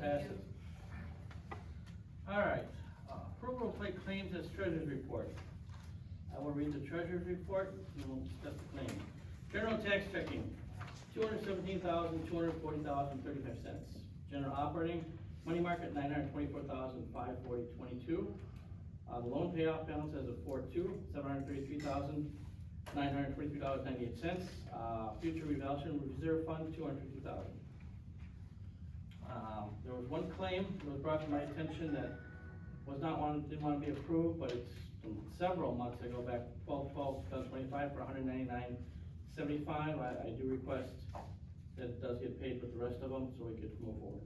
Passes. All right, approval of plate claims as treasurer's report. I will read the treasurer's report, and we'll discuss the claim. General tax checking, $217,240.35. General operating, money market, $924,540.22. The loan payoff balance as of 4/2, $733,923.98. Future revaluation reserve fund, $250,000. There was one claim that was brought to my attention that didn't want to be approved, but it's from several months ago, back 12/12/2025 for $199.75. I do request that it does get paid with the rest of them, so we could move forward.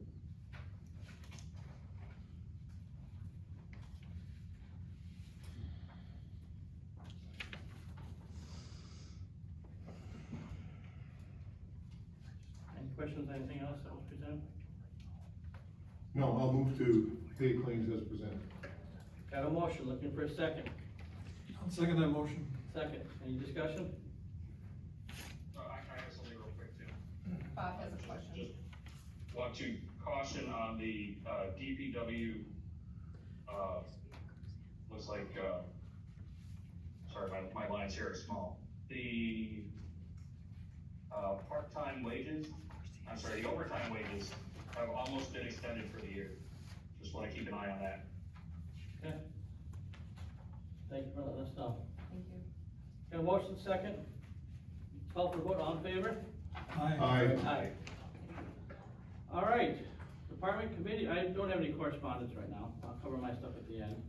Any questions, anything else that was presented? No, I'll move to pay claims as presented. Got a motion, looking for a second. I'll second that motion. Second, any discussion? I have something real quick too. Bob has a question. Just want to caution on the, DPW, looks like, sorry, my lines here are small. The, part-time wages, the overtime wages have almost been extended for the year. Just wanna keep an eye on that. Okay. Thank you for letting us know. Thank you. Got a motion, second? Call for vote, all in favor? Aye. Aye. All right, department committee, I don't have any correspondence right now, I'll cover my stuff at the end.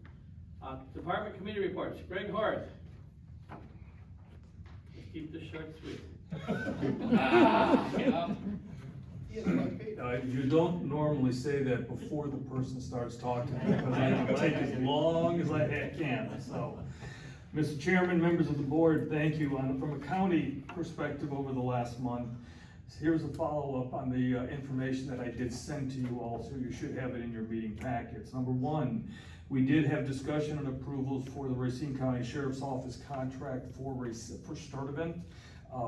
Department committee reports, Greg Horth. Let's keep this short and sweet. You don't normally say that before the person starts talking, because I can take as long as I can, so. Mr. Chairman, members of the board, thank you. From a county perspective over the last month, here's a follow-up on the information that I did send to you all, so you should have it in your meeting packets. Number one, we did have discussion and approvals for the Racine County Sheriff's Office contract for Start Event.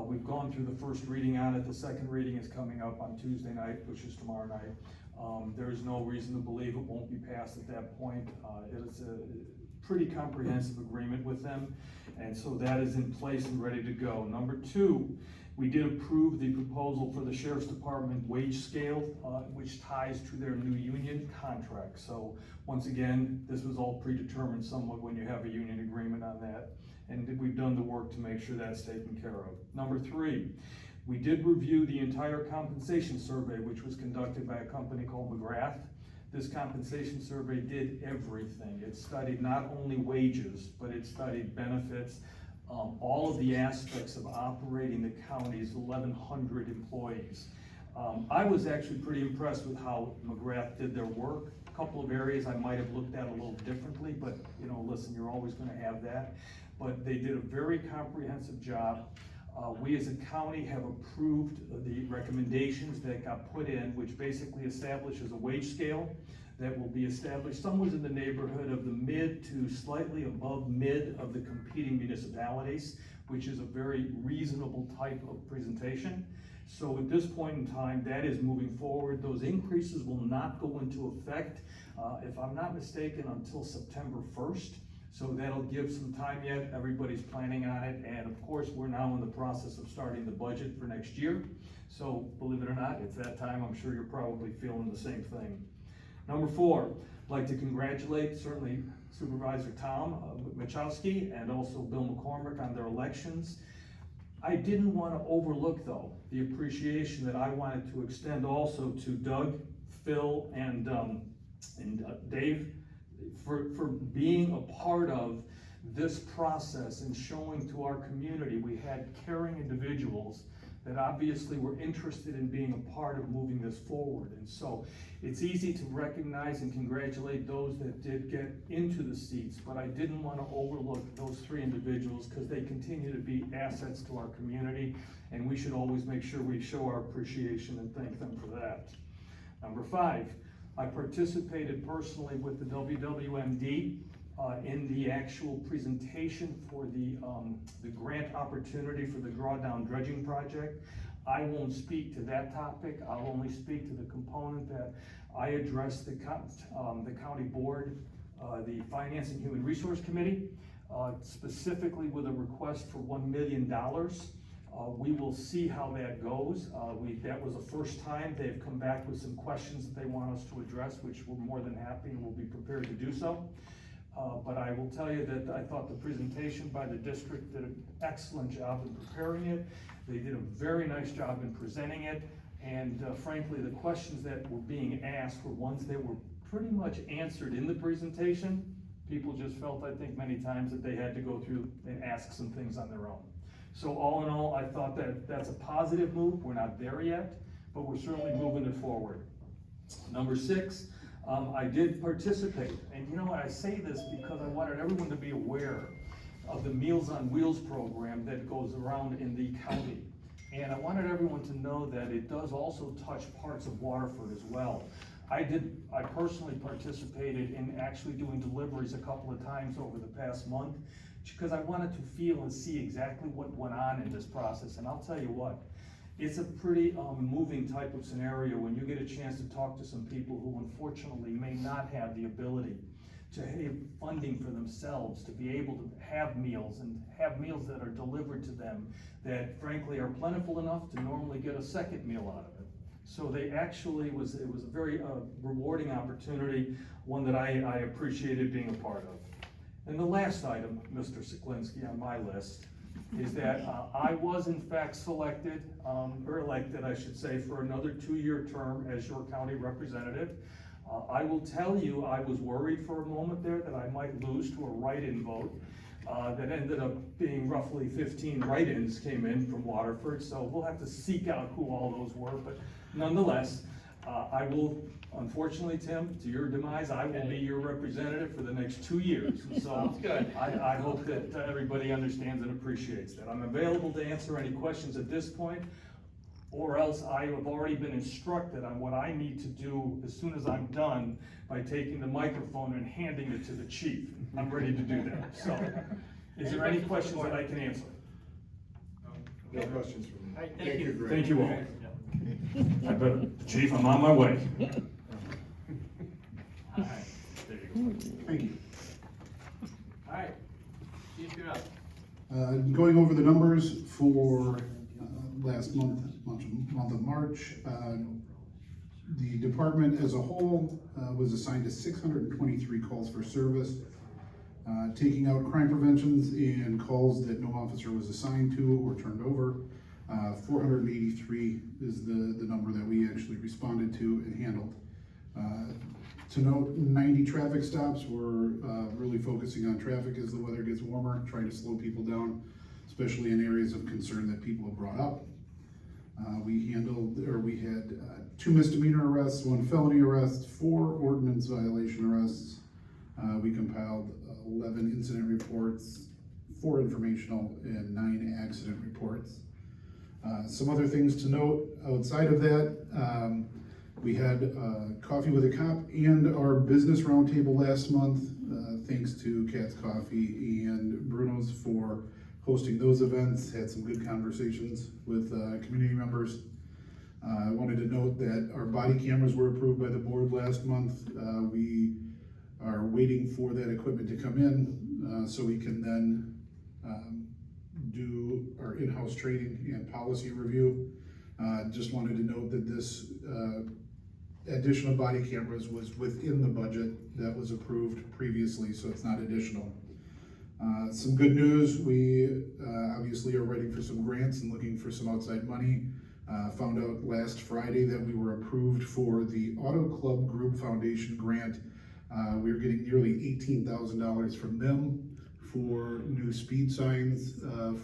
We've gone through the first reading on it. The second reading is coming up on Tuesday night, which is tomorrow night. There is no reason to believe it won't be passed at that point. It is a pretty comprehensive agreement with them, and so that is in place and ready to go. Number two, we did approve the proposal for the Sheriff's Department wage scale, which ties to their new union contract. So once again, this was all predetermined somewhat when you have a union agreement on that. And we've done the work to make sure that's taken care of. Number three, we did review the entire compensation survey, which was conducted by a company called McGrath. This compensation survey did everything. It studied not only wages, but it studied benefits, all of the aspects of operating the county's 1,100 employees. I was actually pretty impressed with how McGrath did their work. A couple of areas I might have looked at a little differently, but listen, you're always gonna have that. But they did a very comprehensive job. We as a county have approved the recommendations that got put in, which basically establishes a wage scale that will be established somewhere in the neighborhood of the mid to slightly above mid of the competing municipalities, which is a very reasonable type of presentation. So at this point in time, that is moving forward. Those increases will not go into effect, if I'm not mistaken, until September 1st. So that'll give some time yet. Everybody's planning on it. And of course, we're now in the process of starting the budget for next year. So believe it or not, it's that time. I'm sure you're probably feeling the same thing. Number four, I'd like to congratulate certainly Supervisor Tom Machowski and also Bill McCormick on their elections. I didn't want to overlook though, the appreciation that I wanted to extend also to Doug, Phil, and Dave, for being a part of this process and showing to our community we had caring individuals that obviously were interested in being a part of moving this forward. And so it's easy to recognize and congratulate those that did get into the seats, but I didn't want to overlook those three individuals because they continue to be assets to our community, and we should always make sure we show our appreciation and thank them for that. Number five, I participated personally with the WWMD in the actual presentation for the grant opportunity for the drawdown dredging project. I won't speak to that topic. I'll only speak to the component that I addressed the county board, the Finance and Human Resource Committee, specifically with a request for $1 million. We will see how that goes. That was the first time they've come back with some questions that they want us to address, which we're more than happy and will be prepared to do so. But I will tell you that I thought the presentation by the district did an excellent job in preparing it. They did a very nice job in presenting it. And frankly, the questions that were being asked were ones that were pretty much answered in the presentation. People just felt, I think, many times that they had to go through and ask some things on their own. So all in all, I thought that that's a positive move. We're not there yet, but we're certainly moving it forward. Number 6, I did participate. And you know what, I say this because I wanted everyone to be aware of the Meals on Wheels program that goes around in the county. And I wanted everyone to know that it does also touch parts of Waterford as well. I personally participated in actually doing deliveries a couple of times over the past month, because I wanted to feel and see exactly what went on in this process. And I'll tell you what, it's a pretty moving type of scenario when you get a chance to talk to some people who unfortunately may not have the ability to have funding for themselves, to be able to have meals and have meals that are delivered to them that frankly are plentiful enough to normally get a second meal out of it. So they actually, it was a very rewarding opportunity, one that I appreciated being a part of. And the last item, Mr. Seklinski, on my list, is that I was in fact selected, or elected, I should say, for another 2-year term as your county representative. I will tell you, I was worried for a moment there that I might lose to a write-in vote. That ended up being roughly 15 write-ins came in from Waterford, so we'll have to seek out who all those were, but nonetheless, I will, unfortunately, Tim, to your demise, I will be your representative for the next 2 years. So Sounds good. I hope that everybody understands and appreciates that. I'm available to answer any questions at this point, or else I have already been instructed on what I need to do as soon as I'm done by taking the microphone and handing it to the chief. I'm ready to do that. So, is there any questions that I can answer? No questions from me. All right, thank you. Greg. Thank you all. I better, Chief, I'm on my way. All right, There you go. Thank you. all right. Chief, you're up. Going over the numbers for last month of March, the department as a whole was assigned to 623 calls for service, taking out crime preventions and calls that no officer was assigned to or turned over. 483 is the number that we actually responded to and handled. To note, 90 traffic stops. We're really focusing on traffic as the weather gets warmer, trying to slow people down, especially in areas of concern that people have brought up. We had 2 misdemeanor arrests, 1 felony arrest, 4 ordinance violation arrests. We compiled 11 incident reports, 4 informational, and 9 accident reports. Some other things to note outside of that, we had Coffee with a Cop and our business roundtable last month, thanks to Cat's Coffee and Bruno's for hosting those events. Had some good conversations with community members. I wanted to note that our body cameras were approved by the board last month. We are waiting for that equipment to come in so we can then do our in-house training and policy review. Just wanted to note that this additional body cameras was within the budget that was approved previously, so it's not additional. Some good news, we obviously are waiting for some grants and looking for some outside money. Found out last Friday that we were approved for the Auto Club Group Foundation grant. We are getting nearly $18,000 from them for new speed signs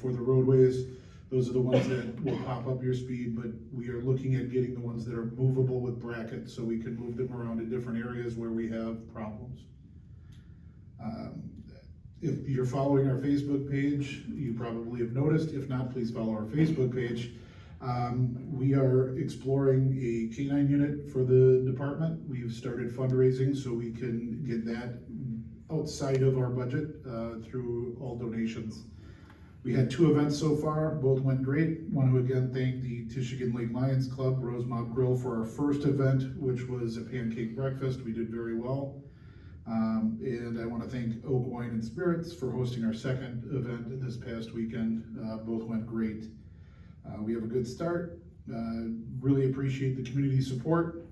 for the roadways. Those are the ones that will pop up your speed, but we are looking at getting the ones that are movable with brackets so we can move them around in different areas where we have problems. If you're following our Facebook page, you probably have noticed. If not, please follow our Facebook page. We are exploring a K-9 unit for the department. We've started fundraising so we can get that outside of our budget through all donations. We had 2 events so far, both went great. Want to again thank the Tishigan Lake Lions Club, Rosemount Grill for our first event, which was a pancake breakfast. We did very well. And I want to thank Oak Wine and Spirits for hosting our second event this past weekend. Both went great. We have a good start. Really appreciate the community support.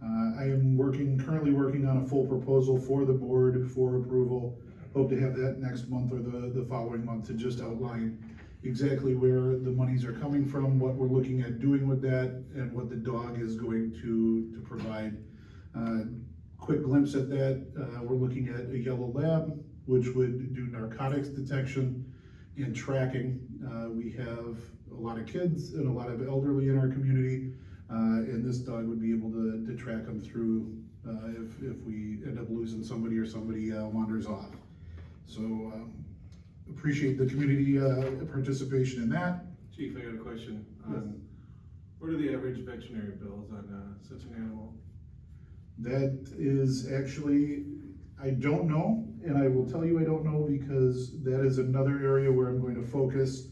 I am currently working on a full proposal for the board for approval. Hope to have that next month or the following month to just outline exactly where the monies are coming from, what we're looking at doing with that, and what the dog is going to provide. Quick glimpse at that, we're looking at a yellow lab, which would do narcotics detection and tracking. We have a lot of kids and a lot of elderly in our community, and this dog would be able to track them through if we end up losing somebody or somebody wanders off. So appreciate the community participation in that. Chief, I got a question. Yes. What are the average veterinary bills on such an animal? That is actually, I don't know, and I will tell you I don't know because that is another area where I'm going to focus.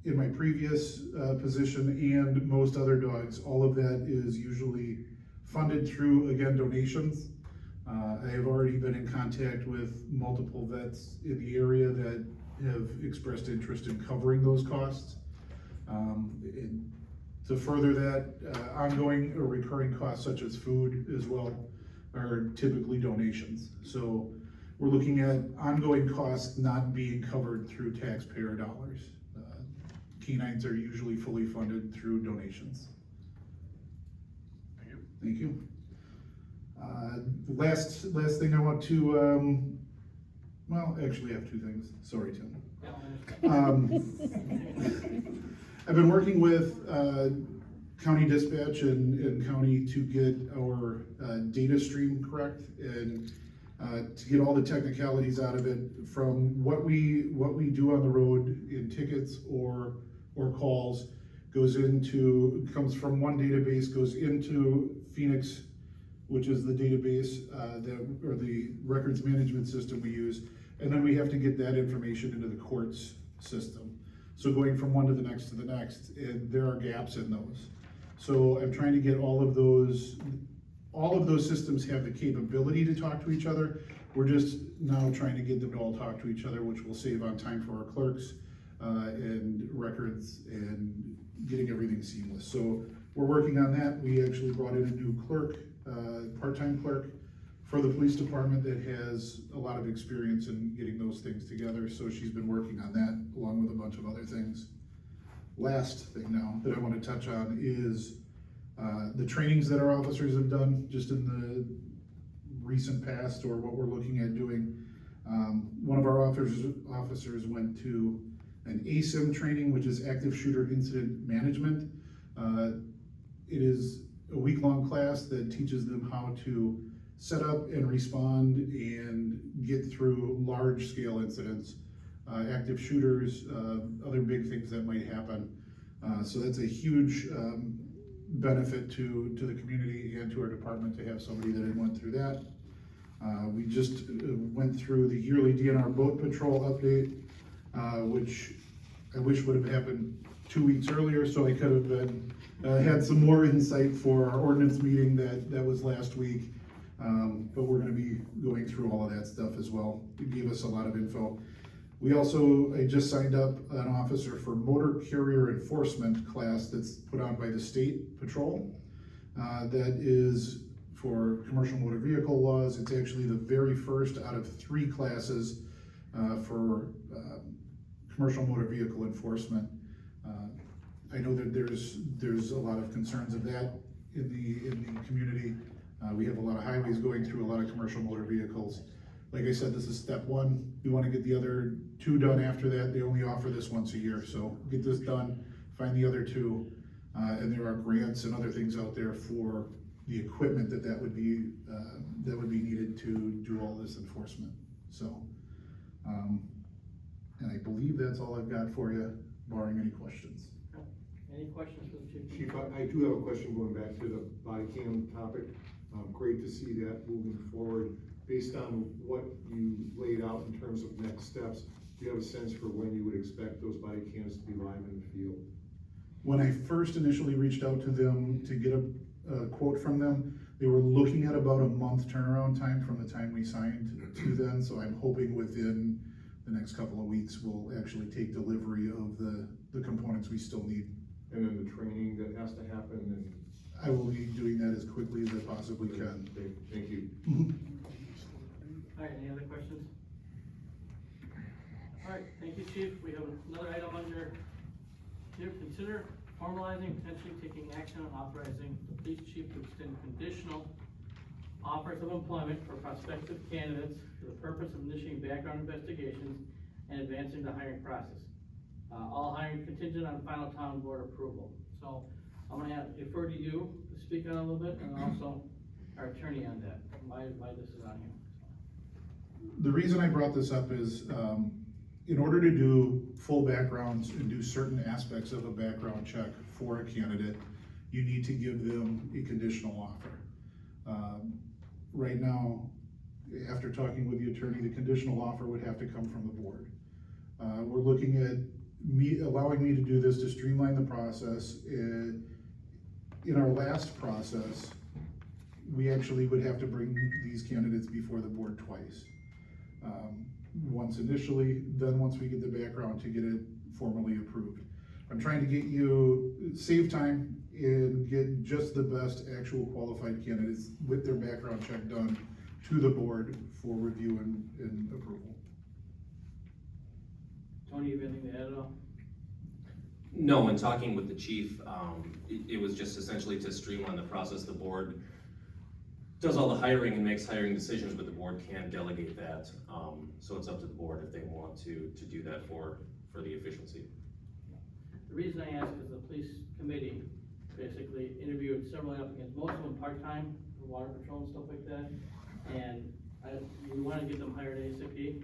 In my previous position and most other dogs, all of that is usually funded through, again, donations. I have already been in contact with multiple vets in the area that have expressed interest in covering those costs. To further that, ongoing or recurring costs such as food as well are typically donations. So we're looking at ongoing costs not being covered through taxpayer dollars. Canines are usually fully funded through donations. Thank you. Last thing I want to, well, actually I have 2 things. Sorry, Tim. I've been working with county dispatch and county to get our data stream correct and to get all the technicalities out of it from what we do on the road in tickets or calls comes from one database, goes into Phoenix, which is the database or the records management system we use, and then we have to get that information into the courts system. So going from one to the next, and there are gaps in those. So I'm trying to get all of those systems have the capability to talk to each other. We're just now trying to get them to all talk to each other, which will save on time for our clerks and records and getting everything seamless. So we're working on that. We actually brought in a new clerk, part-time clerk for the police department that has a lot of experience in getting those things together. So she's been working on that along with a bunch of other things. Last thing now that I want to touch on is the trainings that our officers have done just in the recent past or what we're looking at doing. One of our officers went to an ASIM training, which is Active Shooter Incident Management. It is a week-long class that teaches them how to set up and respond and get through large-scale incidents, active shooters, other big things that might happen. So that's a huge benefit to the community and to our department to have somebody that had went through that. We just went through the yearly DNR boat patrol update, which I wish would have happened 2 weeks earlier, so I could have been had some more insight for our ordinance meeting that was last week. But we're going to be going through all of that stuff as well. It gave us a lot of info. I just signed up an officer for motor carrier enforcement class that's put on by the state patrol. That is for commercial motor vehicle laws. It's actually the very first out of 3 classes for commercial motor vehicle enforcement. I know that there's a lot of concerns of that in the community. We have a lot of highways going through a lot of commercial motor vehicles. Like I said, this is step 1. We want to get the other 2 done after that. They only offer this once a year, so get this done, find the other 2. And there are grants and other things out there for the equipment that would be needed to do all this enforcement. So, and I believe that's all I've got for you, barring any questions. Any questions for the chief? Chief, I do have a question going back to the body cam topic. Great to see that moving forward. based on what you laid out in terms of next steps, do you have a sense for when you would expect those body cams to be live in the field? When I first initially reached out to them to get a quote from them, they were looking at about a month turnaround time from the time we signed to then, so I'm hoping within the next couple of weeks, we'll actually take delivery of the components we still need. And then the training that has to happen, and I will be doing that as quickly as I possibly can. thank you. All right, any other questions? All right, thank you, Chief. We have another item under here, consider formalizing, potentially taking action on authorizing the police chief to extend conditional offers of employment for prospective candidates for the purpose of initiating background investigations and advancing the hiring process. All hiring contingent on final town board approval. So I'm gonna defer to you to speak on it a little bit, and also our attorney on that, why this is on here. The reason I brought this up is, in order to do full backgrounds and do certain aspects of a background check for a candidate, you need to give them a conditional offer. Right now, after talking with the attorney, the conditional offer would have to come from the board. We're looking at allowing me to do this to streamline the process. In our last process, we actually would have to bring these candidates before the board twice. Once initially, then once we get the background to get it formally approved. I'm trying to get you, save time and get just the best actual qualified candidates with their background check done to the board for review and approval. Tony, you have anything to add at all? No, in talking with the chief, it was just essentially to streamline the process. The board does all the hiring and makes hiring decisions, but the board can delegate that. So it's up to the board if they want to do that for the efficiency. The reason I ask is the police committee basically interviewed several applicants, most of them part-time, for water patrol and stuff like that. And we wanna get them hired ASAP,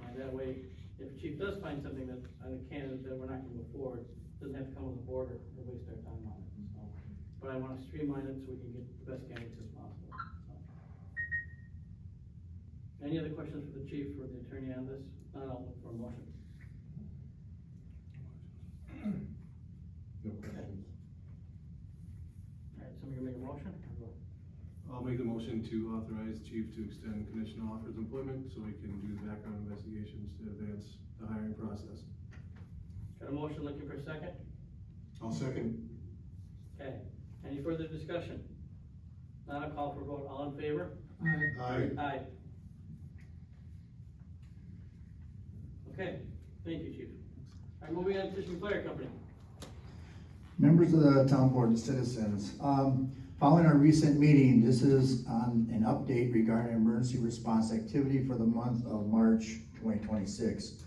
and that way, if the chief does find something that, on a candidate that we're not gonna move forward, doesn't have to come with the board or waste our time on it, so. But I wanna streamline it so we can get the best candidates as possible, so. Any other questions for the chief or the attorney on this? Not, I'll look for a motion. No questions. All right, somebody gonna make a motion? I'll make the motion to authorize chief to extend conditional offers of employment so we can do the background investigations to advance the hiring process. Got a motion, looking for a second? I'll second. Okay, any further discussion? Not a call for vote, all in favor? Aye. Aye. Okay, thank you, chief. All right, moving on to Fishing Fire Company. Members of the town board and citizens, following our recent meeting, this is on an update regarding emergency response activity for the month of March 2026.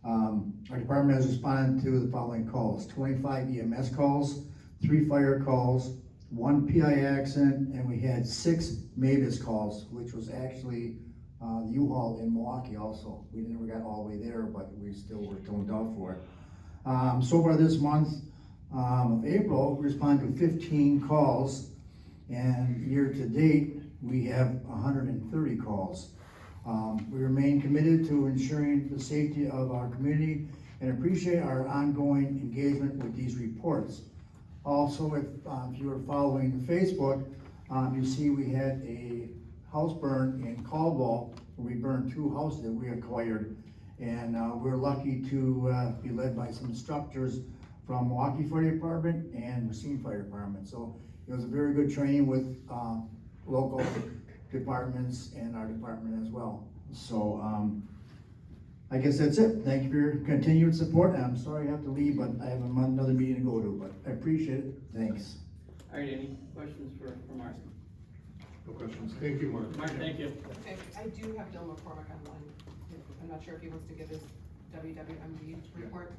Our department has responded to the following calls: 25 EMS calls, 3 fire calls, 1 PI accident, and we had 6 MAVIS calls, which was actually the U-Haul in Milwaukee also. We never got all the way there, but we still were toned out for it. So far this month of April, we responded to 15 calls, and year to date, we have 130 calls. We remain committed to ensuring the safety of our community and appreciate our ongoing engagement with these reports. Also, if you were following Facebook, you see we had a house burn in Caldwell, where we burned 2 houses that we acquired. And we're lucky to be led by some instructors from Milwaukee Fire Department and Racine Fire Department. So it was a very good training with local departments and our department as well. So I guess that's it. Thank you for your continued support. And I'm sorry I have to leave, but I have another meeting to go to, but I appreciate it. Thanks. All right, any questions for Mark? No questions. Thank you, Mark. Mark, thank you. Okay, I do have Bill McCormick online. I'm not sure if he wants to give his WWMD report.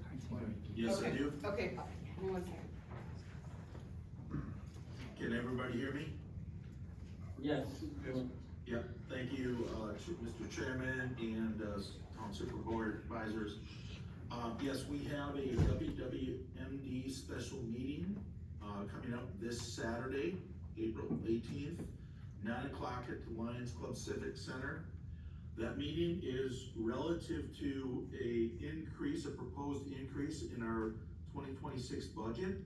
Yes, I Okay. do. Okay, give me 1 second. Can everybody hear me? Yes. Yeah, thank you, Mr. Chairman and Town Super Board Advisors. Yes, we have a WWMD special meeting coming up this Saturday, April 18th. 9 o'clock at the Lions Club Civic Center. That meeting is relative to a proposed increase in our 2026 budget,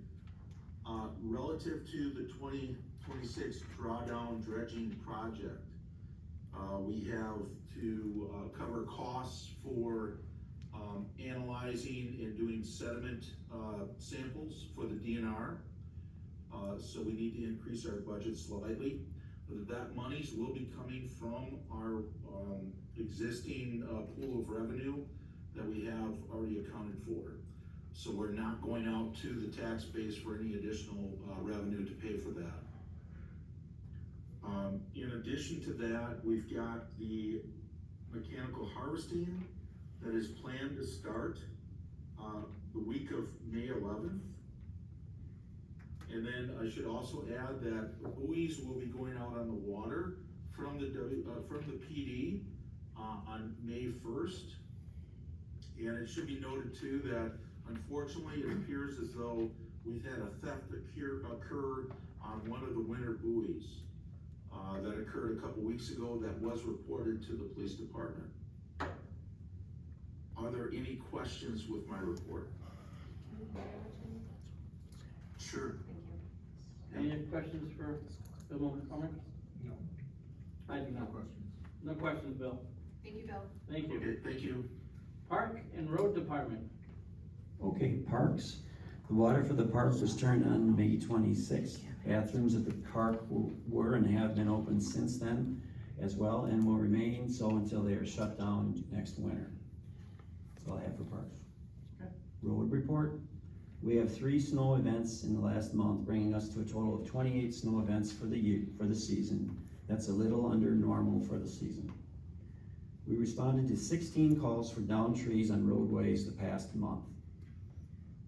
relative to the 2026 drawdown dredging project. We have to cover costs for analyzing and doing sediment samples for the DNR. So we need to increase our budget slightly. That monies will be coming from our existing pool of revenue that we have already accounted for. So we're not going out to the tax base for any additional revenue to pay for that. In addition to that, we've got the mechanical harvesting that is planned to start the week of May 11th. And then I should also add that buoys will be going out on the water from the PD on May 1st. And it should be noted too that unfortunately it appears as though we've had a theft occur on one of the winter buoys that occurred a couple weeks ago that was reported to the police department. Are there any questions with my report? Sure. Any questions for Bill McCormick? No. I do not. No questions, Bill. Thank you, Bill. Thank you. Okay, thank you. Park and Road Department. Okay, parks. The water for the park was turned on May 26th. Bathrooms at the park were and have been open since then as well, and will remain so until they are shut down next winter. That's all I have for parks. Okay. Road report. We have 3 snow events in the last month, bringing us to a total of 28 snow events for the year, for the season. That's a little under normal for the season. We responded to 16 calls for downed trees on roadways the past month.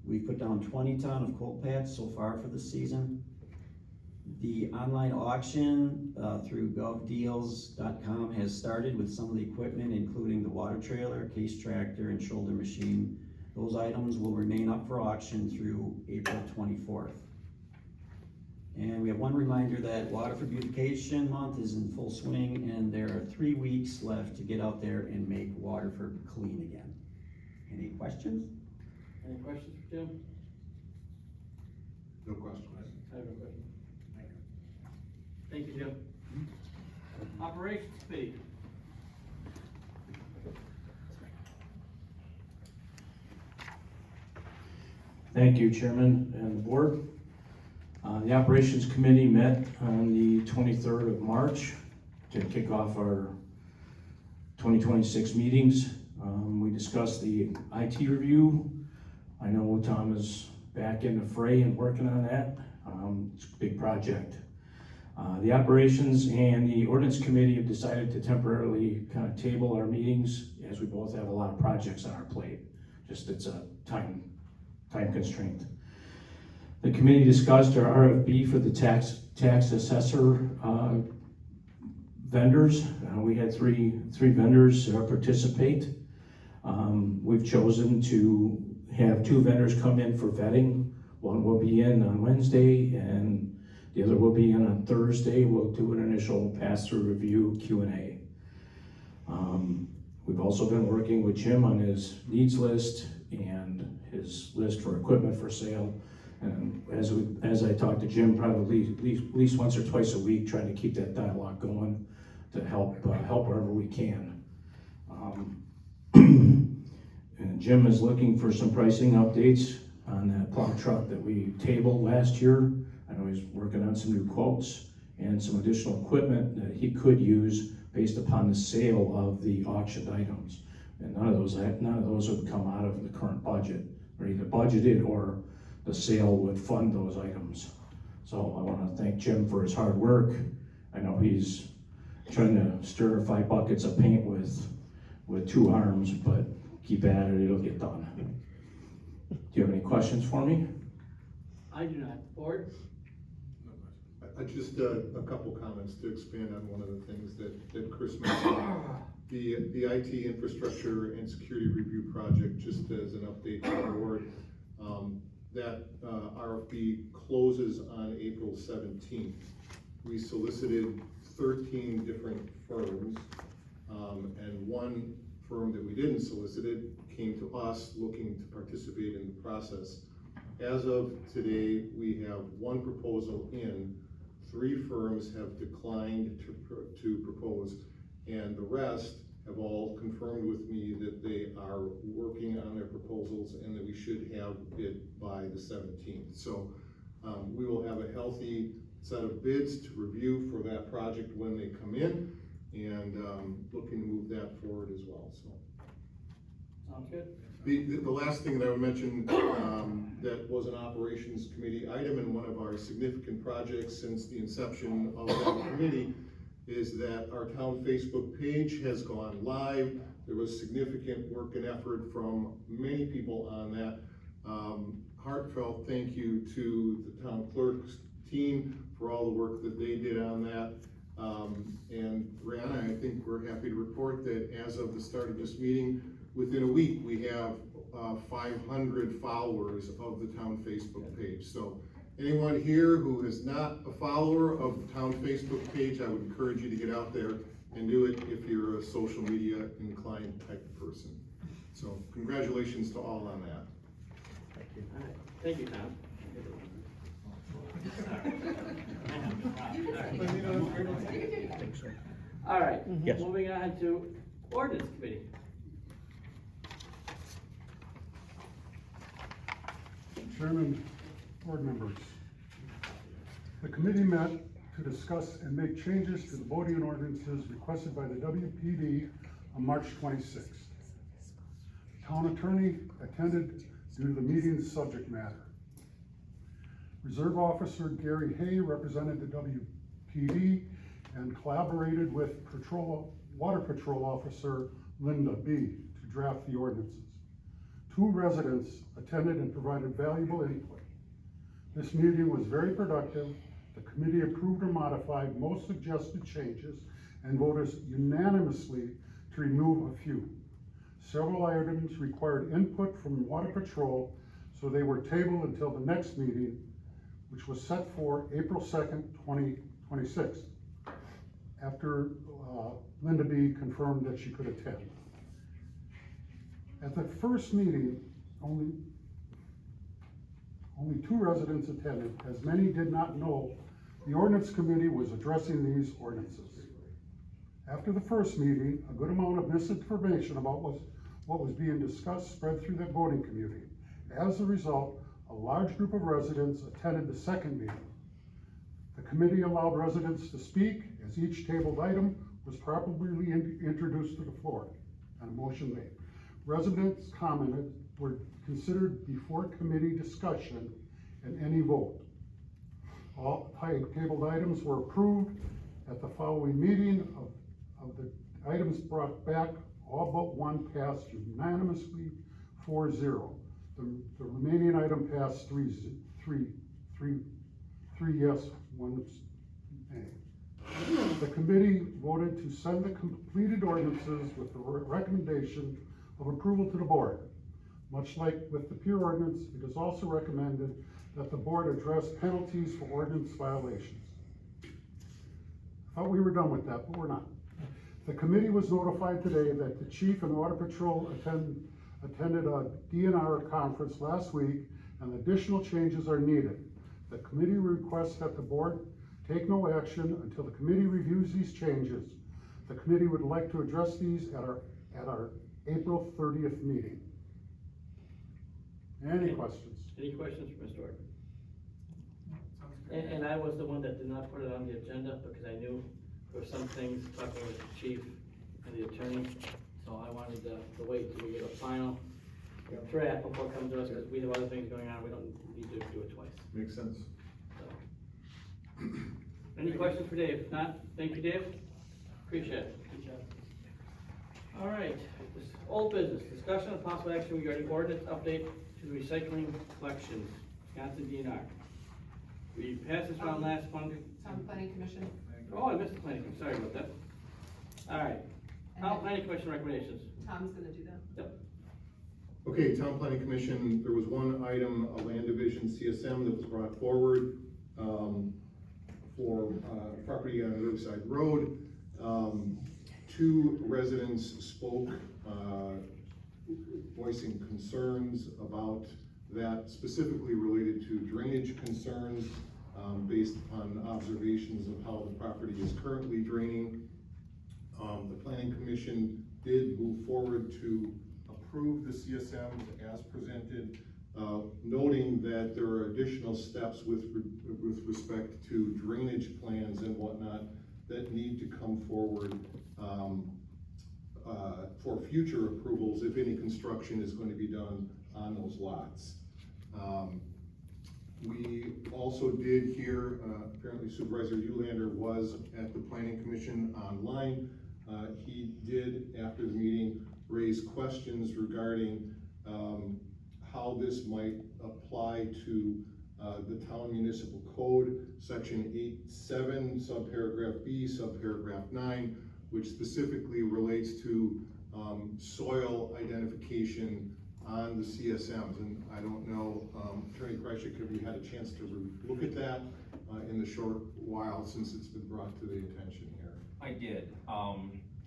We put down 20 ton of coal patch so far for the season. The online auction through govdeals.com has started with some of the equipment, including the water trailer, case tractor, and shoulder machine. Those items will remain up for auction through April 24th. And we have one reminder that Water for Beautification Month is in full swing, and there are 3 weeks left to get out there and make Waterford clean again. Any questions? Any questions for Jim? No question. I have a question. Thank you, Jim. Operations fee. Thank you, Chairman and the Board. The Operations Committee met on the 23rd of March to kick off our 2026 meetings. We discussed the IT review. I know Tom is back in the fray and working on that. It's a big project. The Operations and the Ordinance Committee have decided to temporarily kind of table our meetings as we both have a lot of projects on our plate. Just it's a time constraint. The committee discussed our RFP for the tax assessor vendors. We had three vendors participate. We've chosen to have 2 vendors come in for vetting. One will be in on Wednesday and the other will be in on Thursday. We'll do an initial pass-through review Q&A. We've also been working with Jim on his needs list and his list for equipment for sale. And as I talk to Jim, probably at least once or twice a week, trying to keep that dialogue going to help wherever we can. And Jim is looking for some pricing updates on that plow truck that we tabled last year. I know he's working on some new quotes and some additional equipment that he could use based upon the sale of the auctioned items. And none of those would come out of the current budget, or either budgeted or the sale would fund those items. So I want to thank Jim for his hard work. I know he's trying to stir 5 buckets of paint with 2 arms, but keep at it, it'll get done. Do you have any questions for me? I do not. Board? Just a couple comments to expand on one of the things that Chris mentioned. The IT infrastructure and security review project, just as an update to the board, that RFP closes on April 17th. We solicited 13 different firms. And one firm that we didn't solicit it came to us looking to participate in the process. As of today, we have one proposal in, 3 firms have declined to propose, and the rest have all confirmed with me that they are working on their proposals and that we should have bid by the 17th. So we will have a healthy set of bids to review for that project when they come in, and looking to move that forward as well, so. Sounds good. The last thing that I would mention, that was an operations committee item and one of our significant projects since the inception of that committee, is that our town Facebook page has gone live. There was significant work and effort from many people on that. Heartfelt thank you to the town clerk's team for all the work that they did on that. And Brianna, I think we're happy to report that as of the start of this meeting, within a week, we have 500 followers of the town Facebook page. So anyone here who is not a follower of the town Facebook page, I would encourage you to get out there and do it if you're a social media inclined type of person. So congratulations to all on that. Thank you. All right, thank you, Tom. All right, Yes. moving on to ordinance committee. Chairman, board members. The committee met to discuss and make changes to the voting ordinances requested by the WPD on March 26th. The town attorney attended due to the meeting's subject matter. Reserve Officer Gary Hay represented the WPD and collaborated with Water Patrol Officer Linda B. to draft the ordinances. 2 residents attended and provided valuable input. This meeting was very productive. The committee approved or modified most suggested changes and voted unanimously to remove a few. Several items required input from Water Patrol, so they were tabled until the next meeting, which was set for April 2nd, 2026, after Linda B. confirmed that she could attend. At the first meeting, only 2 residents attended, as many did not know the ordinance committee was addressing these ordinances. After the first meeting, a good amount of misinformation about what was being discussed spread through the voting community. As a result, a large group of residents attended the second meeting. The committee allowed residents to speak as each tabled item was properly introduced to the floor and a motion made. Residents' commented were considered before committee discussion and any vote. All tabled items were approved at the following meeting. Of the items brought back, all but one passed unanimously 4-0. The remaining item passed 3 yes, 1 nay. The committee voted to send the completed ordinances with the recommendation of approval to the board. Much like with the peer ordinance, it is also recommended that the board address penalties for ordinance violations. Thought we were done with that, but we're not. The committee was notified today that the chief and water patrol attended a DNR conference last week, and additional changes are needed. The committee requests that the board take no action until the committee reviews these changes. The committee would like to address these at our April 30th meeting. Any questions? Any questions for Mr. Orton? And I was the one that did not put it on the agenda because I knew there were some things talking with the chief and the attorney. So I wanted to wait till we get a final draft before it comes to us, because we have other things going on. We don't need to do it twice. Makes sense. So. Any questions for Dave? If not, thank you, Dave. Appreciate it. Good job. All right, this old business, discussion of possible action regarding ordinance update to the recycling collections, Wisconsin DNR. We passed this around last month. Town Planning Commission. Oh, I missed the planning, sorry about that. All right, Town Planning Commission recommendations. Tom's gonna do that. Yep. Okay, Town Planning Commission, there was one item, a land division CSM that was brought forward for, property on Riverside Road. Two residents spoke, voicing concerns about that, specifically related to drainage concerns, based upon observations of how the property is currently draining. The planning commission did move forward to approve the CSMs as presented, noting that there are additional steps with respect to drainage plans and whatnot that need to come forward for future approvals if any construction is going to be done on those lots. We also did hear, apparently Supervisor Ulander was at the Planning Commission online. He did, after the meeting, raise questions regarding how this might apply to the town municipal code, section 8.7, subparagraph B, subparagraph 9, which specifically relates to soil identification on the CSMs. And I don't know, Attorney Krychek, have you had a chance to look at that in the short while since it's been brought to the attention here? I did.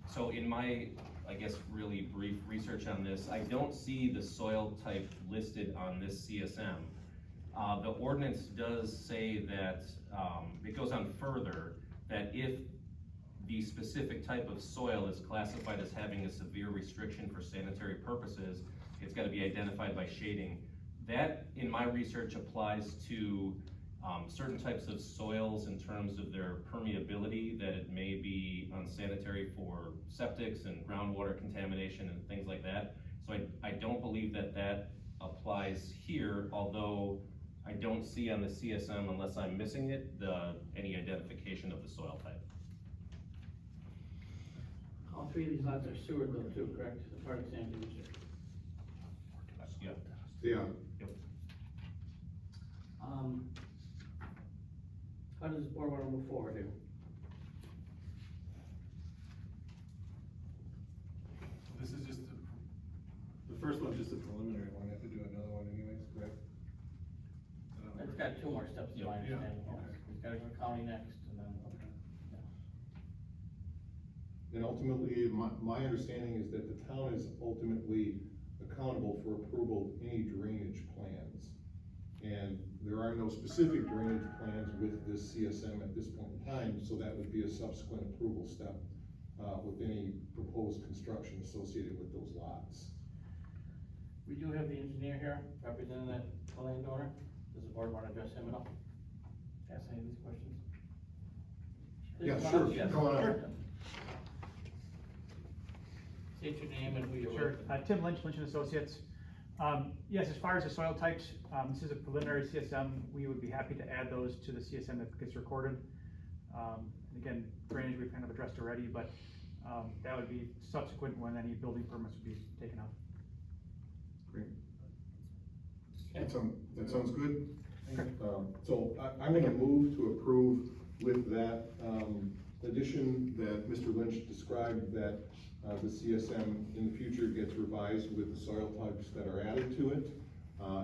So in my, I guess, really brief research on this, I don't see the soil type listed on this CSM. The ordinance does say that, it goes on further, that if the specific type of soil is classified as having a severe restriction for sanitary purposes, it's gotta be identified by shading. That, in my research, applies to certain types of soils in terms of their permeability, that it may be unsanitary for septics and groundwater contamination and things like that. So I don't believe that that applies here, although I don't see on the CSM, unless I'm missing it, any identification of the soil type. All three of these lots are sewer though too, correct? The part of sanitary district. Yeah. Yeah. Yep. How does the board want to move forward here? This is just, the first one's just a preliminary one, I have to do another one anyways, correct? It's got two more steps, to my Yeah, understanding. okay. It's gotta go county next and then, And ultimately, my understanding is that the town is ultimately accountable for approval of any drainage plans. And there are no specific drainage plans with this CSM at this point in time, so that would be a subsequent approval step with any proposed construction associated with those lots. we do have the engineer here representing that landowner. Does the board want to address him at all? Ask any of these questions? Please Yeah, come sure, up. Yes. come on up. Sure. State your name and who you're Sure, with. Tim Lynch, Lynch and Associates. Yes, as far as the soil types, this is a preliminary CSM. We would be happy to add those to the CSM that gets recorded. Again, drainage we've kind of addressed already, but that would be subsequent when any building permits would be taken out. Great. That sounds good. So I'm gonna move to approve with that addition that Mr. Lynch described, that the CSM in the future gets revised with the soil types that are added to it,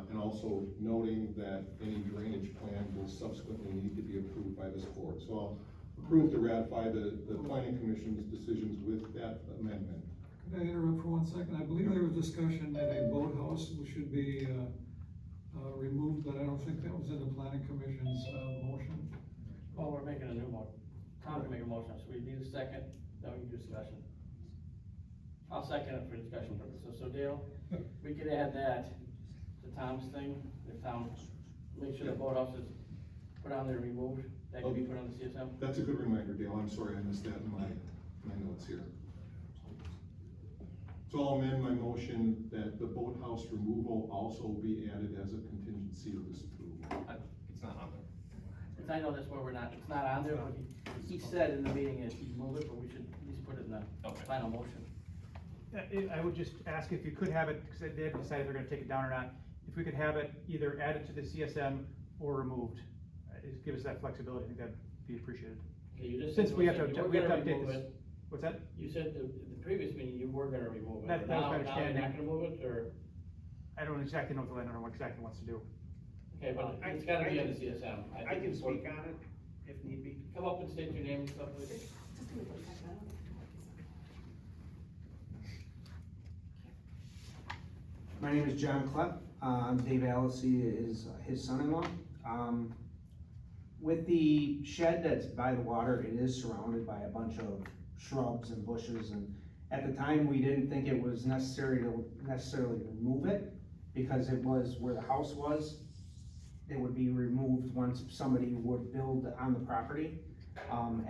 and also noting that any drainage plan will subsequently need to be approved by this board. So I'll approve to ratify the planning commission's decisions with that amendment. Could I interrupt for 1 second? I believe there was discussion that a boathouse should be removed, but I don't think that was in the planning commission's motion. Well, we're making a new motion. Tom can make a motion, so we need a second, then we can do discussion. I'll second it for discussion purposes. So Dale, we could add that to Tom's thing, if Tom, make sure the boathouse is put on there, removed, that can be put on the CSM. That's a good reminder, Dale. I'm sorry I missed that in my notes here. So I'll amend my motion that the boathouse removal also be added as a contingency of this approval. It's not on there. I know that's where we're not, it's not on there, but he said in the meeting that he'd move it, but we should at least put it in the Okay. final motion. I would just ask if you could have it, because they haven't decided if they're gonna take it down or not, if we could have it either added to the CSM or removed. Just give us that flexibility, I think that'd be appreciated. Okay, you just. Since said we have to you were update gonna remove this. it. What's that? You said the previous meeting you were gonna remove it, That but was my now you're understanding. not gonna move it, or? I don't exactly know what the landowner exactly wants to do. Okay, but it's gotta be in the CSM. I think can the board- speak on it if need be. come up and state your name and stuff, please? Just give me 1 second, I don't think My name is John Klepp. Dave Alessi is his son-in-law. With the shed that's by the water, it is surrounded by a bunch of shrubs and bushes, and at the time, we didn't think it was necessary to necessarily remove it, because it was where the house was. It would be removed once somebody would build on the property.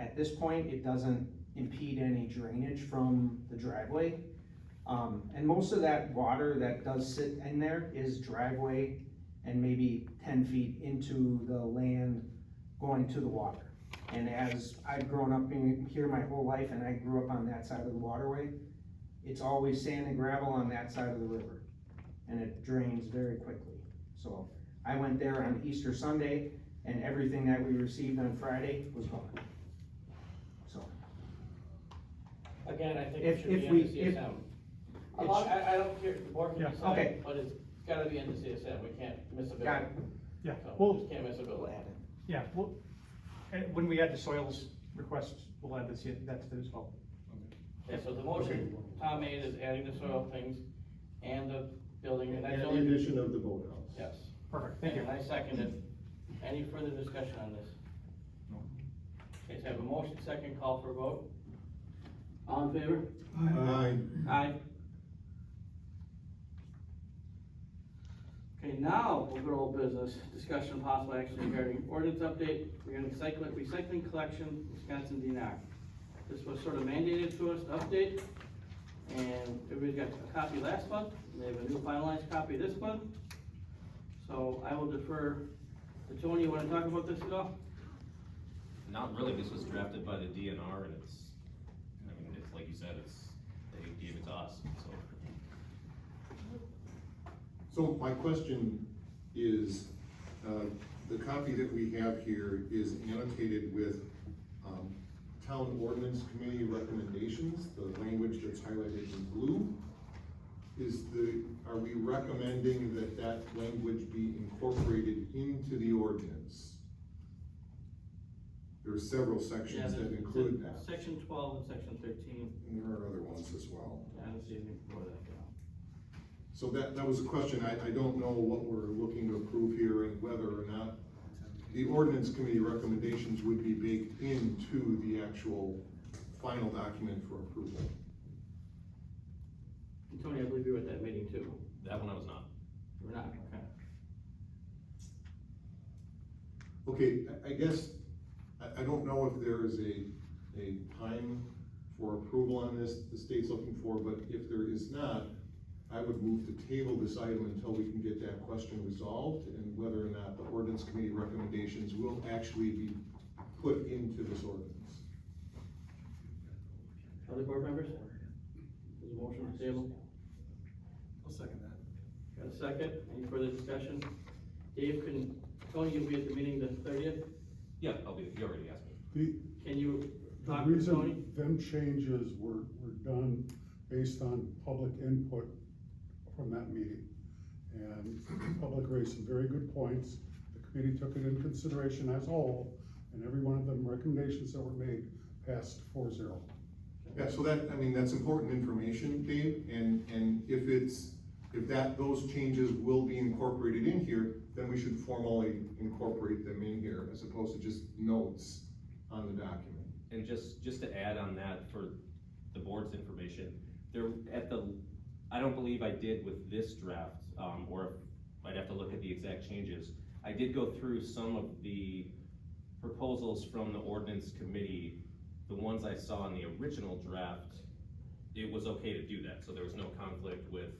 At this point, it doesn't impede any drainage from the driveway. And most of that water that does sit in there is driveway and maybe 10 feet into the land going to the water. And as I've grown up being here my whole life, and I grew up on that side of the waterway, it's always sand and gravel on that side of the river, and it drains very quickly. So I went there on Easter Sunday, and everything that we received on Friday was gone. So. Again, I think it If- should be if in we- the if- CSM. It's- I don't care, the board Yeah, can decide, okay. but it's gotta be in the CSM, we can't miss a bill. Got it. Yeah, So, well, just can't miss a bill. yeah, well, and when we add the soils requests, we'll add that to it as well. Okay, so the motion Tom made is adding the soil things and the building, and that's And the only. addition of the boathouse. Yes. Perfect, thank you. And I second it. Any further discussion on this? No. Okay, so I have a motion, second, call for a vote. All in favor? Aye. Aye. Okay, now we'll go to old business, discussion of possible action regarding ordinance update regarding recycling collection, Wisconsin DNR. This was sort of mandated to us to update, and everybody's got a copy last month, and they have a new finalized copy this month. So I will defer to Tony. You wanna talk about this at all? Not really, this was drafted by the DNR and it's, I mean, it's like you said, they gave it to us, so. So my question is, the copy that we have here is annotated with, town ordinance committee recommendations, the language that's highlighted in blue. Are we recommending that that language be incorporated into the ordinance? There are several sections that include that, Section 12 and section 13. and there are other ones as well. I don't see anything before that, though. So that was a question, I don't know what we're looking to approve here and whether or not the ordinance committee recommendations would be baked into the actual final document for approval. And Tony, I believe you were at that meeting too. That one I was not. You were not, okay. Okay, I guess, I don't know if there is a time for approval on this the state's looking for, but if there is not, I would move to table this item until we can get that question resolved and whether or not the ordinance committee recommendations will actually be put into this ordinance. Other board members? There's a motion on the table. I'll second that. Got a second? Any further discussion? Dave, Tony, you'll be at the meeting the 30th? Yeah, I'll be, you already asked me. Can you The talk to Tony? reason them changes were done based on public input from that meeting. And the public raised some very good points. The committee took it into consideration as a whole, and every one of them recommendations that were made passed 4-0. Yeah, so that's important information, Dave, and if those changes will be incorporated in here, then we should formally incorporate them in here as opposed to just notes on the document. And just to add on that for the board's information, I don't believe I did with this draft, or I'd have to look at the exact changes. I did go through some of the proposals from the ordinance committee, the ones I saw in the original draft, it was okay to do that, so there was no conflict with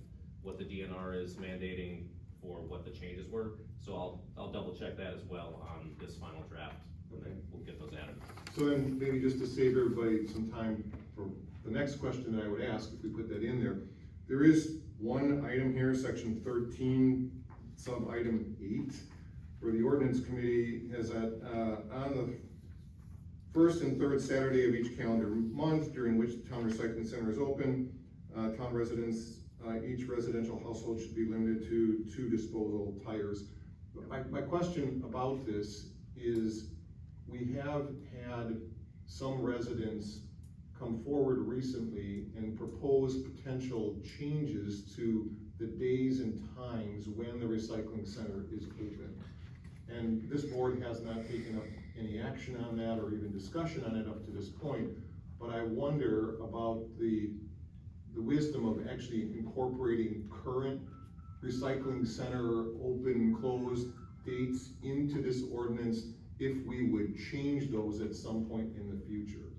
what the DNR is mandating for what the changes were. So I'll double check that as well on this final draft, and then we'll get those added. So then maybe just to save everybody some time for the next question that I would ask, if we put that in there, there is one item here, section 13, sub item 8, where the ordinance committee has on the first and third Saturday of each calendar month during which the town recycling center is open, town residents, each residential household should be limited to 2 disposal tires. My question about this is, we have had some residents come forward recently and propose potential changes to the days and times when the recycling center is open. And this board has not taken up any action on that or even discussion on it up to this point, but I wonder about the wisdom of actually incorporating current recycling center open, closed dates into this ordinance if we would change those at some point in the future.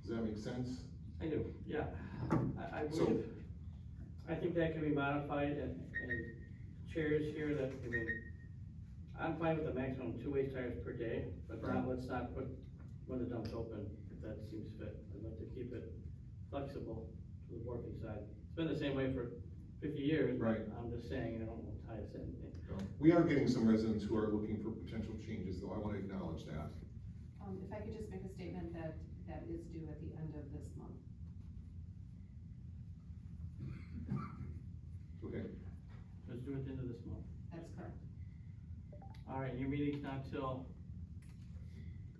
Does that make sense? I do, yeah. I So- believe, I think that can be modified and chairs here that, I mean, I'm fine with the maximum 2 waste tires per day, but let's not put when the dump's open, if that seems fit. I'd like to keep it flexible to the working side. It's been the same way for 50 years. Right. I'm just saying, I don't want to tie us in. We are getting some residents who are looking for potential changes, though I wanna acknowledge that. If I could just make a statement that is due at the end of this month. Okay. Let's do it at the end of this month. That's correct. All right, your meeting's not till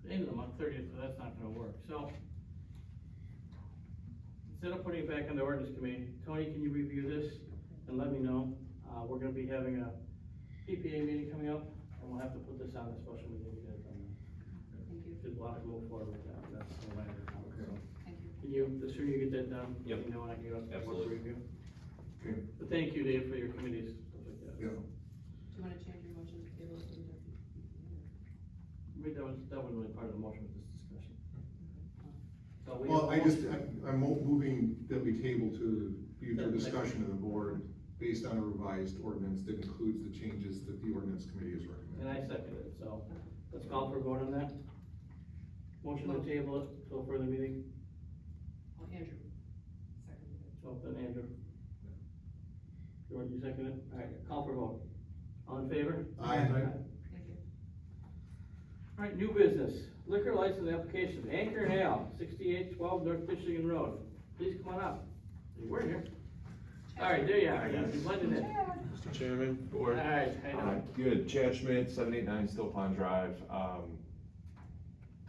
the end of the month, 30th, so that's not gonna work, so. Instead of putting it back on the ordinance committee, Tony, can you review this and let me know? We're gonna be having a PPA meeting coming up, and we'll have to put this on the special meeting to get it done. Thank you. Because we'll have to move forward with that, that's the way I recall it, so. Thank you. Can you, the sooner you get that done, let Yep. me know when I can get up to Absolutely. review. Okay. But thank you, Dave, for your committees, stuff like that. Yeah. Do you wanna change your motion to table it to the Wait, that wasn't really part of the motion with this discussion. So we Well, have a motion. I'm moving that we table to future discussion of the board based on a revised ordinance that includes the changes that the ordinance committee has recommended. And I second it, so let's call for a vote on that. Motion to table it till further meeting, Well, Andrew seconded it. so then Andrew. George, you second it? All right, call for a vote. All in favor? Aye. Thank you. All right, new business, liquor license application, Anchor and Ale, 6812 North Michigan Road. Please come on up. You were here. All right, there you are, you blended in. Mr. Chairman, All board. right, how you doing? Good, Chad Schmidt, 789 Still Pond Drive.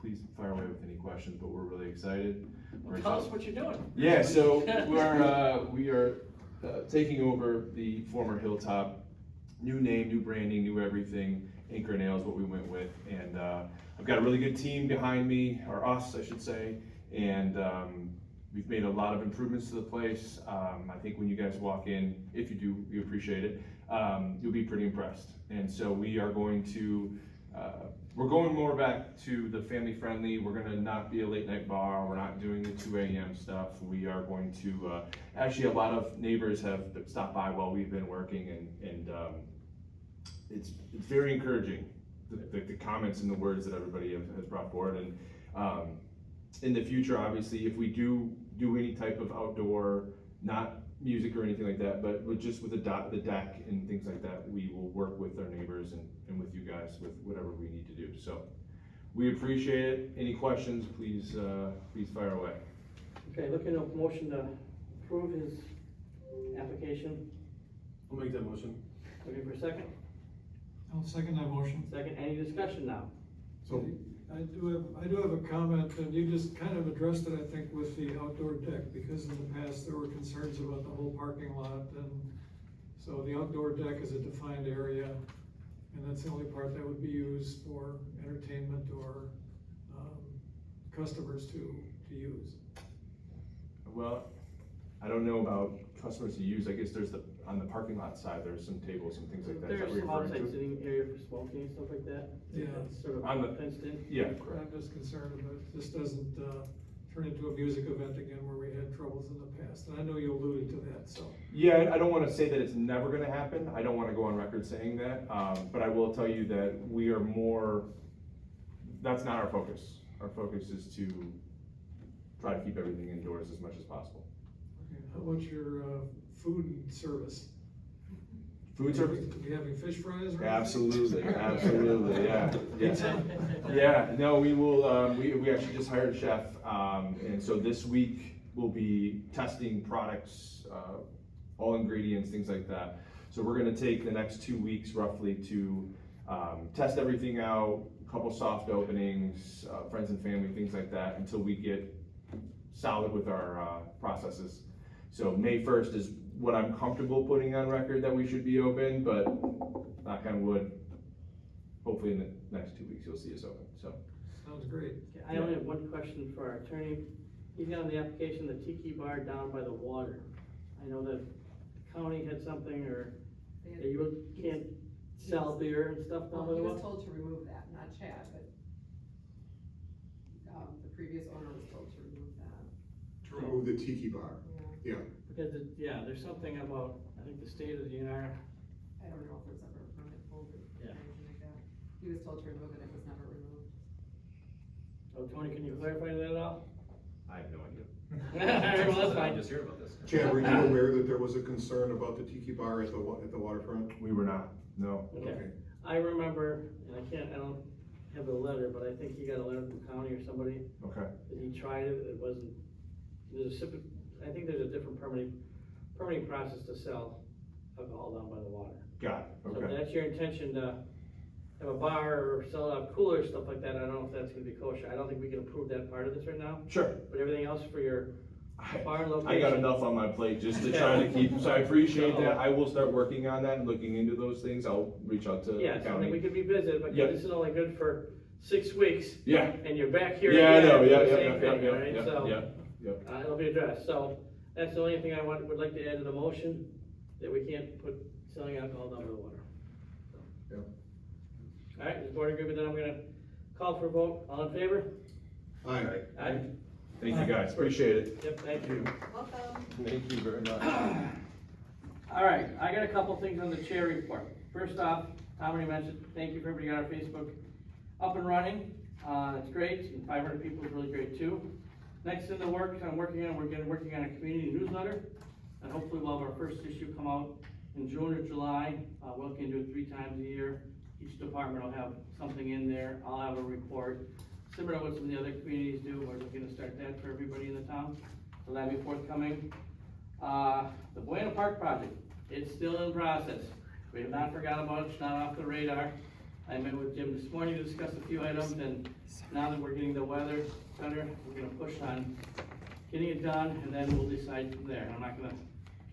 Please fire away with any questions, but we're really excited. Well, tell us what you're doing. Yeah, so we are taking over the former Hilltop. New name, new branding, new everything. Anchor and Ale is what we went with, and I've got a really good team behind me, or us, I should say, and we've made a lot of improvements to the place. I think when you guys walk in, if you do, we appreciate it, you'll be pretty impressed. And so we are going to, we're going more back to the family friendly. We're gonna not be a late night bar. We're not doing the 2 a.m. stuff. We are going to, actually a lot of neighbors have stopped by while we've been working, and it's very encouraging, the comments and the words that everybody has brought forward. And in the future, obviously, if we do any type of outdoor, not music or anything like that, but with the deck and things like that, we will work with our neighbors and with you guys with whatever we need to do. So we appreciate it. Any questions, please fire away. Okay, looking at a motion to approve his application, I'll make that motion. looking for a second? I'll second that motion. Second, any discussion now? So, I do have a comment, and you just kind of addressed it, I think, with the outdoor deck, because in the past, there were concerns about the whole parking lot, and so the outdoor deck is a defined area, and that's the only part that would be used for entertainment or, customers to use. Well, I don't know about customers to use. I guess there's on the parking lot side, there's some tables and things like that. Is that There's what you're some referring outside to? sitting area for smoking and stuff like that. Yeah. It's sort On the- of fenced in. Yeah, I'm correct. just concerned about, this doesn't, turn into a music event again where we had troubles in the past, and I know you alluded to that, so. Yeah, I don't wanna say that it's never gonna happen. I don't wanna go on record saying that. But I will tell you that we are more, that's not our focus. Our focus is to try to keep everything indoors as much as possible. Okay, how about your, food service? Food service? Are you having fish fries or anything? Absolutely, absolutely, yeah, yeah. Yeah, no, we will, we actually just hired a chef, and so this week we'll be testing products, all ingredients, things like that. So we're gonna take the next 2 weeks roughly to test everything out, couple soft openings, friends and family, things like that, until we get solid with our processes. So May 1st is what I'm comfortable putting on record that we should be open, but knock on wood, hopefully in the next 2 weeks you'll see us open, so. Sounds great. Okay, I only have one question for our attorney. He's got on the application, the tiki bar down by the water. I know that the county had something, or that you can't sell beer and stuff down by the He was water? told to remove that, not Chad, but, the previous owner was told to remove that. To remove the tiki bar, yeah. Because, there's something about, I think the state of the DNR, I don't know if there's ever a permit pulled or Yeah. anything like that. He was told to remove it, it was never removed. oh, Tony, can you clarify that at all? I have no idea. Well, that's fine. I just hear about this. Chad, were you aware that there was a concern about the tiki bar at the waterfront? We were not, no. Okay. I remember, and I don't have the letter, but I think he got a letter from the county or somebody, Okay, that he tried it, it wasn't, I think there's a different permitting process to sell alcohol down by the water. got it, So if okay. that's your intention to have a bar or sell out coolers, stuff like that, I don't know if that's gonna be kosher. I don't think we can approve that part of this right now, Sure. but everything else for your bar location. I got enough on my plate just to try to keep, so I appreciate that. I will start working on that and looking into those things. I'll reach out to the Yeah, so I think we county. could revisit, but Yep. this is only good for 6 weeks. Yeah. And you're back here Yeah, I again know, for yeah, the yeah, same yeah, thing, yeah, right? yeah, So, yeah. it'll be addressed, so that's the only thing I would like to add to the motion, that we can't put selling alcohol down to the water. Yeah. All right, is the board agree with that? I'm gonna call for a vote, all in favor? Aye. Aye? Thank you guys, appreciate it. Yep, thank you. Welcome. Thank you very much. All right, I got a couple things on the chair report. First off, Tom already mentioned, thank you for everybody on our Facebook up and running. It's great, and 500 people is really great too. Next in the work I'm working on, working on a community newsletter, and hopefully we'll have our first issue come out in June or July. We're looking to do it 3 times a year. Each department will have something in there. I'll have a report, similar to what some of the other communities do. We're looking to start that for everybody in the town, so that'll be forthcoming. The Buena Park project, it's still in process. We have not forgotten about it, it's not off the radar. I met with Jim this morning to discuss a few items, and now that we're getting the weather better, we're gonna push on getting it done, and then we'll decide from there. I'm not gonna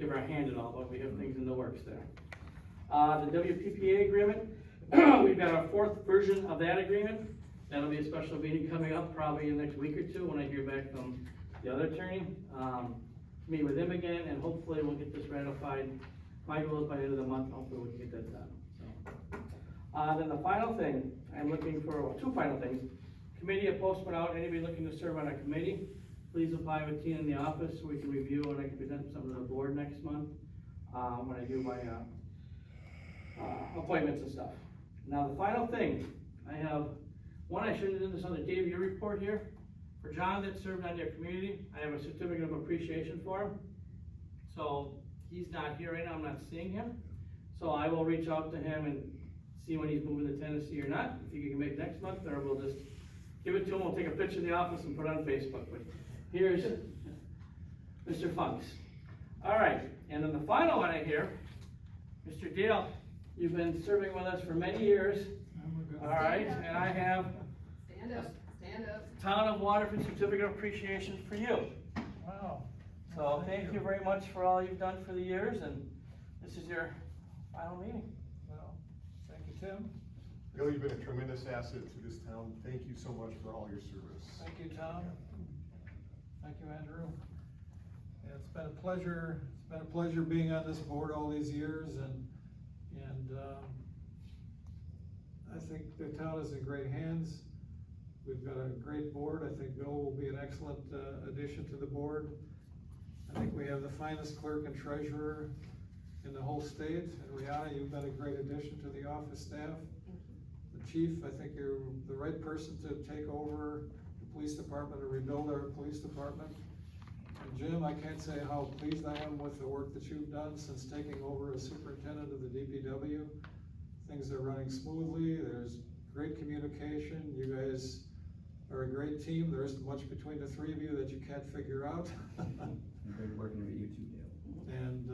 give our hand at all, but we have things in the works there. The WPPA agreement, we've got our 4th version of that agreement. That'll be a special meeting coming up probably in the next week or 2 when I hear back from the other attorney. Meet with him again, and hopefully we'll get this ratified. My goal is by the end of the month, hopefully we can get that done, so. Then the final thing, I'm looking for, 2 final things. Committee, a post went out, anybody looking to serve on a committee, please apply with Tina in the office so we can review and I can present something to the board next month, when I do my, appointments and stuff. Now, the final thing, I have, one, I should have done this on the Dave, your report here. For John that served on your community, I have a certificate of appreciation for him. So, he's not here right now, I'm not seeing him. So I will reach out to him and see when he's moving to Tennessee or not, if he can make next month, or we'll just give it to him, we'll take a picture in the office and put it on Facebook. But here's Mr. Funks. All right, and then the final one I hear, Mr. Dale, you've been serving with us for many years. All right, and I have Stand up, stand up. Town of Waterford Certificate of Appreciation for you. Wow. So thank you very much for all you've done for the years, and this is your final meeting. Well, thank you, Tim. Bill, you've been a tremendous asset to this town. Thank you so much for all your service. Thank you, Tom. Thank you, Andrew. Yeah, it's been a pleasure being on this board all these years, and I think the town is in great hands. We've got a great board. I think Bill will be an excellent addition to the board. I think we have the finest clerk and treasurer in the whole state. And Rihanna, you've been a great addition to the office staff. The chief, I think you're the right person to take over the police department and rebuild our police department. And Jim, I can't say how pleased I am with the work that you've done since taking over as superintendent of the DPW. Things are running smoothly. There's great communication. You guys are a great team. There isn't much between the 3 of you that you can't figure out. Great working with you too, Dale. And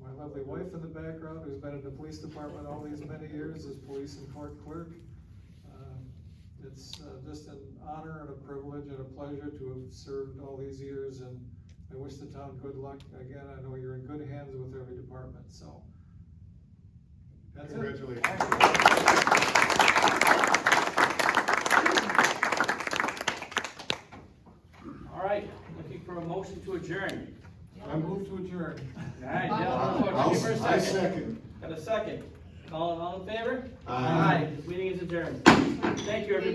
My lovely wife in the background, who's been in the police department all these many years as police and court clerk. It's just an honor and a privilege and a pleasure to have served all these years, and I wish the town good luck. Again, I know you're in good hands with every department, so. That's it. Congratulations. All right, looking for a motion to adjourn. I move to adjourn. All right, Dale, looking for a I second. second. Got a second? All in favor? Aye. This meeting is adjourned. Thank you, everybody.